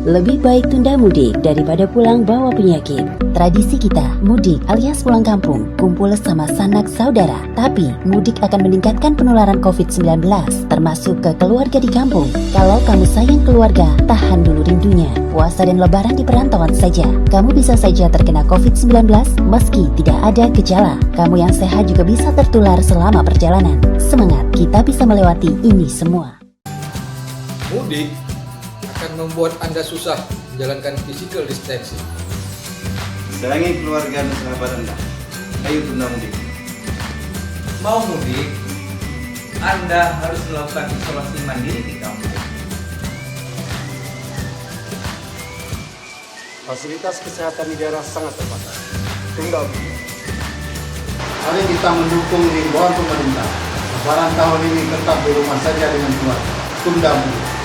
Lebih baik tunda mudik daripada pulang bawa penyakit. Tradisi kita, mudik alias pulang kampung, kumpul sama sanak saudara. Tapi, mudik akan meningkatkan penularan COVID-19, termasuk ke keluarga di kampung. Kalau kamu sayang keluarga, tahan dulu rindunya. Puasa dan lebaran di perantauan saja. Kamu bisa saja terkena COVID-19 meski tidak ada gejala. Kamu yang sehat juga bisa tertular selama perjalanan. Semangat, kita bisa melewati ini semua. Mudik akan membuat Anda susah menjalankan physical distancing. Sayangi keluarga dan sahabat Anda. Ayo tunda mudik. Mau mudik, Anda harus melakukan isolasi mandiri di kampung. Fasilitas kesehatan di daerah sangat terbatas. Tunda mudik. Mari kita mendukung himbauan pemerintah. Lebaran tahun ini tetap di rumah saja dengan keluarga. Tunda mudik.